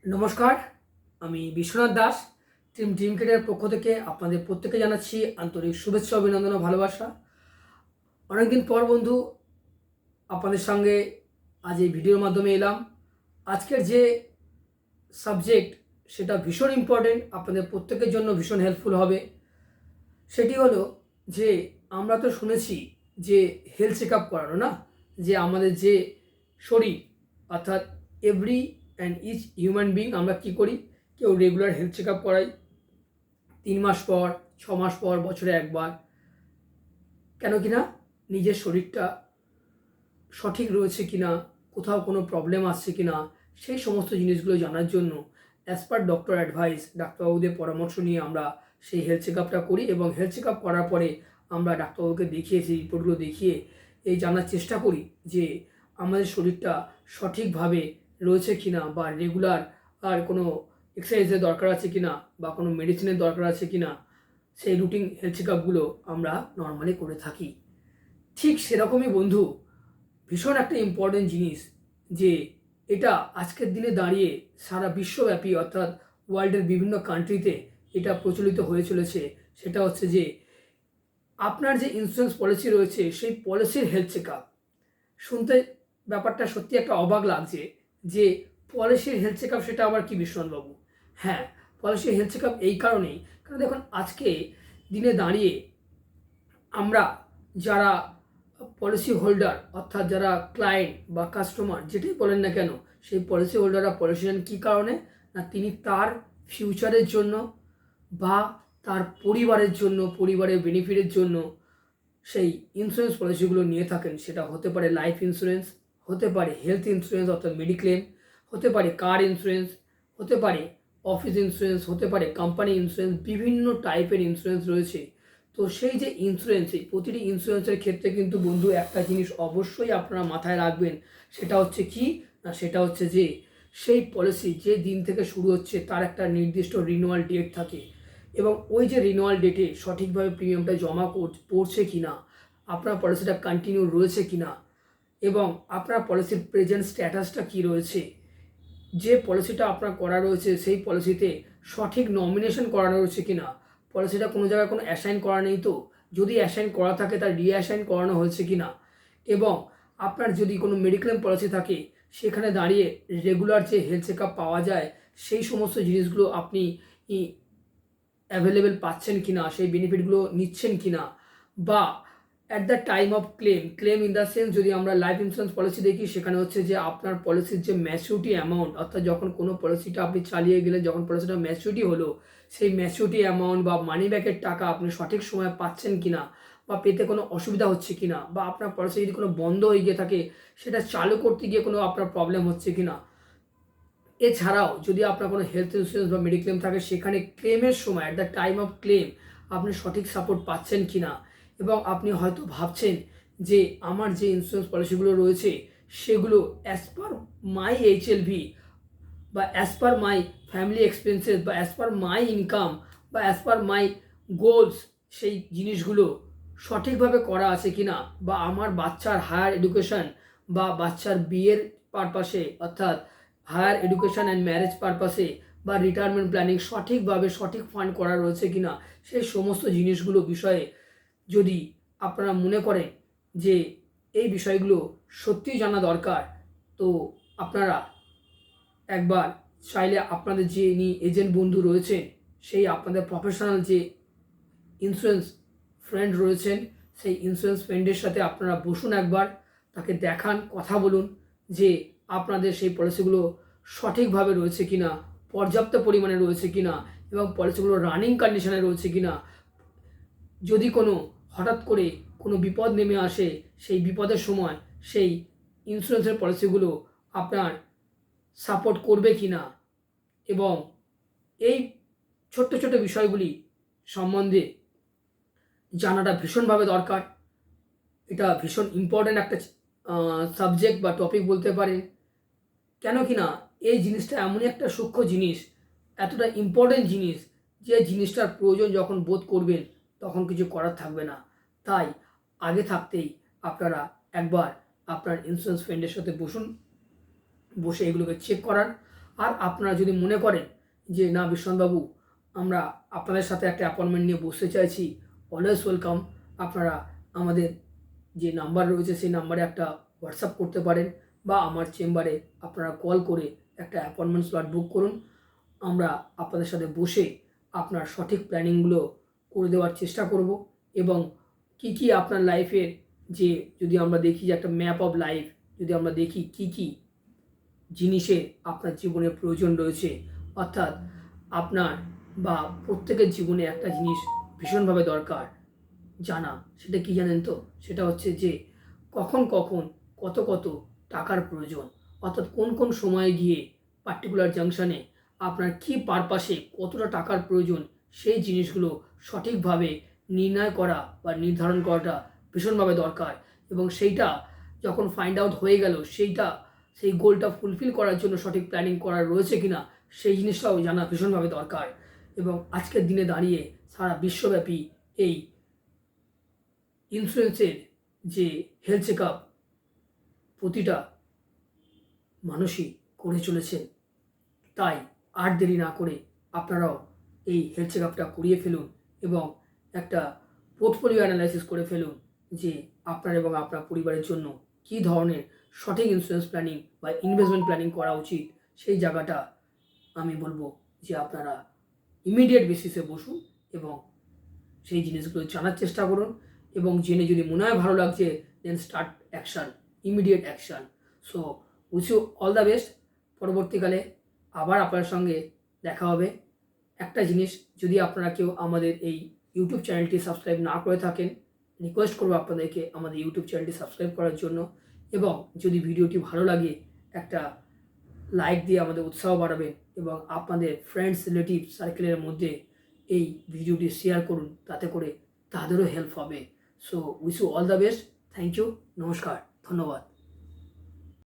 নমস্কার, আমি বিশ্বনাথ দাস। টিম কেটের পক্ষ থেকে আপনাদের প্রত্যেকে জানাচ্ছি আন্তরিক শুভেচ্ছা, অভিনন্দন ও ভালোবাসা। অনেকদিন পর বন্ধু আপনাদের সঙ্গে আজ এই ভিডিওর মাধ্যমে এলাম। আজকের যে সাবজেক্ট সেটা ভীষণ ইম্পর্টেন্ট, আপনাদের প্রত্যেকের জন্য ভীষণ হেল্পফুল হবে। সেটি হলো যে আমরা তো শুনেছি যে হেলথ চেক আপ করানো, না? যে আমাদের যে শরীর, অর্থাৎ every and each human being আমরা কী করি, কেউ রেগুলার হেলথ চেক আপ করাই 3 মাস পর, 6 মাস পর, বছরে একবার। কেন কিনা নিজের শরীরটা সঠিক রয়েছে কিনা, কোথাও কোনো প্রবলেম আসছে কিনা, সেই সমস্ত জিনিসগুলো জানার জন্য অ্যাজ পার ডক্টর অ্যাডভাইস, ডাক্তারবাবুদের পরামর্শ নিয়ে আমরা সেই হেলথ চেক আপটা করি এবং হেলথ চেক আপ করার পরে আমরা ডাক্তারবাবুকে দেখিয়ে সেই রিপোর্টগুলো দেখিয়ে এই জানার চেষ্টা করি যে আমাদের শরীরটা সঠিকভাবে রয়েছে কিনা, বা রেগুলার আর কোনো এক্সারসাইজের দরকার আছে কিনা, বা কোনো মেডিসিনের দরকার আছে কিনা। সেই রুটিন হেলথ চেক আপগুলো আমরা নর্মালি করে থাকি। ঠিক সেরকমই বন্ধু, ভীষণ একটা ইম্পর্টেন্ট জিনিস, যে এটা আজকের দিনে দাঁড়িয়ে সারা বিশ্বব্যাপী, অর্থাৎ ওয়ার্ল্ডের বিভিন্ন কান্ট্রিতে এটা প্রচলিত হয়ে চলেছে। সেটা হচ্ছে যে আপনার যে ইন্স্যুরেন্স পলিসি রয়েছে সেই পলিসির হেলথ চেক আপ। শুনতে ব্যাপারটা সত্যি একটা অবাক লাগছে যে পলিসির হেলথ চেক আপ, সেটা আবার কি বিশ্বনাথবাবু? হ্যাঁ, পলিসির হেলথ চেক আপ এই কারণেই, কারণ দেখুন আজকে দিনে দাঁড়িয়ে আমরা যারা পলিসি হোল্ডার, অর্থাৎ যারা ক্লায়েন্ট বা কাস্টমার যেটাই বলেন না কেন, সেই পলিসি হোল্ডাররা পলিসি নেন কী কারণে? না, তিনি তার ফিউচারের জন্য বা তার পরিবারের জন্য, পরিবারের বেনিফিটের জন্য সেই ইন্স্যুরেন্স পলিসিগুলো নিয়ে থাকেন। সেটা হতে পারে লাইফ ইন্স্যুরেন্স, হতে পারে হেলথ ইন্স্যুরেন্স অর্থাৎ মেডিক্লেম, হতে পারে কার ইন্স্যুরেন্স, হতে পারে অফিস ইন্স্যুরেন্স, হতে পারে কোম্পানি ইন্স্যুরেন্স, বিভিন্ন টাইপের ইন্স্যুরেন্স রয়েছে। তো সেই যে ইন্স্যুরেন্স, এই প্রতিটি ইন্স্যুরেন্সের ক্ষেত্রে কিন্তু বন্ধু একটা জিনিস অবশ্যই আপনারা মাথায় রাখবেন। সেটা হচ্ছে কি না, সেটা হচ্ছে যে সেই পলিসি যে দিন থেকে শুরু হচ্ছে তার একটা নির্দিষ্ট রিনিউয়াল ডেট থাকে, এবং ওই যে রিনিউয়াল ডেটে সঠিকভাবে প্রিমিয়ামটা জমা পড়ছে কি না, আপনার পলিসিটা কন্টিনিউ রয়েছে কি না, এবং আপনার পলিসির প্রেজেন্ট স্ট্যাটাসটা কী রয়েছে, যে পলিসিটা আপনার করা রয়েছে সেই পলিসিতে সঠিক নমিনেশন করানো রয়েছে কি না, পলিসিটা কোনো জায়গায় কোনো অ্যাসাইন করা নেই তো, যদি অ্যাসাইন করা থাকে তার রিঅ্যাসাইন করানো হয়েছে কি না, এবং আপনার যদি কোনো মেডিক্লেম পলিসি থাকে সেখানে দাঁড়িয়ে রেগুলার যে হেলথ চেক আপ পাওয়া যায় সেই সমস্ত জিনিসগুলো আপনি অ্যাভেলেবেল পাচ্ছেন কি না, সেই বেনিফিটগুলো নিচ্ছেন কি না, বা at the time of clans in the sense, যদি আমরা লাইফ ইন্স্যুরেন্স পলিসি দেখি সেখানে হচ্ছে যে আপনার পলিসির যে ম্যাচুরিটি অ্যামাউন্ট, অর্থাৎ যখন কোনো পলিসিটা আপনি চালিয়ে গেলে যখন পলিসিটা ম্যাচুরিটি হলো, সেই ম্যাচুরিটি অ্যামাউন্ট বা মানি ব্যাকের টাকা আপনি সঠিক সময়ে পাচ্ছেন কি না, বা পেতে কোনো অসুবিধা হচ্ছে কি না, বা আপনার পলিসি যদি কোনো বন্ধ হয়ে গিয়ে থাকে সেটা চালু করতে গিয়ে কোনো আপনার প্রবলেম হচ্ছে কি না। এছাড়াও যদি আপনার কোনো হেলথ ইন্স্যুরেন্স বা মেডিক্লেম থাকে সেখানে ক্লেমের সময় at the time of clans আপনি সঠিক সাপোর্ট পাচ্ছেন কি না, এবং আপনি হয়তো ভাবছেন যে আমার যে ইন্স্যুরেন্স পলিসিগুলো রয়েছে সেগুলো অ্যাজ পার মাই এইচএলভি, বা as per my family expenses, বা অ্যাজ পার মাই ইনকাম, বা অ্যাজ পার মাই গোলস, সেই জিনিসগুলো সঠিকভাবে করা আছে কি না, বা আমার বাচ্চার হায়ার এডুকেশন বা বাচ্চার বিয়ের পারপাসে, অর্থাৎ হায়ার এডুকেশন অ্যান্ড ম্যারেজ পারপাসে বা রিটায়ারমেন্ট প্ল্যানিং সঠিকভাবে সঠিক ফান্ড করা রয়েছে কি না, সেই সমস্ত জিনিসগুলো বিষয়ে যদি আপনারা মনে করেন যে এই বিষয়গুলো সত্যিই জানা দরকার, তো আপনারা একবার চাইলে আপনাদের যে এজেন্ট বন্ধু রয়েছেন, সেই আপনাদের প্রফেশনাল যে ইন্স্যুরেন্স ফ্রেন্ড রয়েছেন, সেই ইন্স্যুরেন্স ফ্রেন্ডের সাথে আপনারা বসুন, একবার তাকে দেখান, কথা বলুন যে আপনাদের সেই পলিসিগুলো সঠিকভাবে রয়েছে কিনা, পর্যাপ্ত পরিমাণে রয়েছে কিনা, এবং পলিসিগুলো রানিং কন্ডিশনে রয়েছে কিনা। যদি কোনো হঠাৎ করে কোনো বিপদ নেমে আসে, সেই বিপদের সময় সেই ইন্স্যুরেন্সের পলিসিগুলো আপনার সাপোর্ট করবে কি না, এবং এই ছোট্ট ছোট্ট বিষয়গুলি সম্বন্ধে জানাটা ভীষণভাবে দরকার। এটা ভীষণ ইম্পর্ট্যান্ট একটা সাবজেক্ট বা টপিক বলতে পারেন। কেন কি না, এই জিনিসটা এমনই একটা সূক্ষ্ম জিনিস, এতটা ইম্পর্ট্যান্ট জিনিস, যে জিনিসটার প্রয়োজন যখন বোধ করবেন তখন কিছু করার থাকবে না। তাই আগে থাকতেই আপনারা একবার আপনার ইন্স্যুরেন্স ফ্রেন্ডের সাথে বসুন, বসে এগুলোকে চেক করান। আর আপনারা যদি মনে করেন যে না বিশ্বনাথবাবু আমরা আপনাদের সাথে একটা অ্যাপয়েন্টমেন্ট নিয়ে বসতে চাইছি, অলওয়েজ ওয়েলকাম। আপনারা আমাদের যে নাম্বার রয়েছে সেই নাম্বারে একটা হোয়াটসঅ্যাপ করতে পারেন, বা আমার চেম্বারে আপনারা কল করে একটা অ্যাপয়েন্টমেন্ট স্লট বুক করুন। আমরা আপনাদের সাথে বসে আপনার সঠিক প্ল্যানিংগুলো করে দেওয়ার চেষ্টা করব, এবং কি কি আপনার লাইফের, যে যদি আমরা দেখি যে একটা ম্যাপ অফ লাইফ, যদি আমরা দেখি কি কি জিনিসের আপনার জীবনে প্রয়োজন রয়েছে, অর্থাৎ আপনার বা প্রত্যেকের জীবনে একটা জিনিস ভীষণভাবে দরকার জানা। সেটা কি জানেন তো? সেটা হচ্ছে যে কখন কখন কত কত টাকার প্রয়োজন, অর্থাৎ কোন কোন সময়ে গিয়ে পার্টিকুলার জাংশনে আপনার কি পারপাসে কতটা টাকার প্রয়োজন, সেই জিনিসগুলো সঠিকভাবে নির্ণয় করা বা নির্ধারণ করাটা ভীষণভাবে দরকার। এবং সেইটা যখন ফাইন্ড আউট হয়ে গেল, সেই গোলটা ফুলফিল করার জন্য সঠিক প্ল্যানিং করা রয়েছে কিনা, সেই জিনিসটাও জানা ভীষণভাবে দরকার। এবং আজকের দিনে দাঁড়িয়ে সারা বিশ্বব্যাপী এই ইন্স্যুরেন্সের যে হেলথ চেক আপ প্রতিটা মানুষই করে চলেছেন, তাই আর দেরি না করে আপনারাও এই হেলথ চেক আপটা করিয়ে ফেলুন এবং একটা পোর্টফোলিও অ্যানালাইসিস করে ফেলুন যে আপনার এবং আপনার পরিবারের জন্য কী ধরনের সঠিক ইন্স্যুরেন্স প্ল্যানিং বা ইনভেস্টমেন্ট প্ল্যানিং করা উচিত। সেই জায়গাটা আমি বলবো যে আপনারা ইমিডিয়েট বেসিসে বসুন এবং সেই জিনিসগুলো জানার চেষ্টা করুন, এবং জেনে যদি মনে হয় ভালো লাগছে, then start action, immediate action. So wish you all the best. পরবর্তীকালে আবার আপনার সঙ্গে দেখা হবে। একটা জিনিস, যদি আপনারা কেউ আমাদের এই ইউটিউব চ্যানেলটি সাবস্ক্রাইব না করে থাকেন, রিকোয়েস্ট করবো আপনাদেরকে আমাদের ইউটিউব চ্যানেলটি সাবস্ক্রাইব করার জন্য, এবং যদি ভিডিওটি ভালো লাগে একটা লাইক দিয়ে আমাদের উৎসাহ বাড়াবেন, এবং আপনাদের ফ্রেন্ডস রিলেটিভ সার্কেলের মধ্যে এই ভিডিওটি শেয়ার করুন, তাতে করে তাদেরও হেল্প হবে। So wish you all the best. Thank you, নমস্কার, ধন্যবাদ।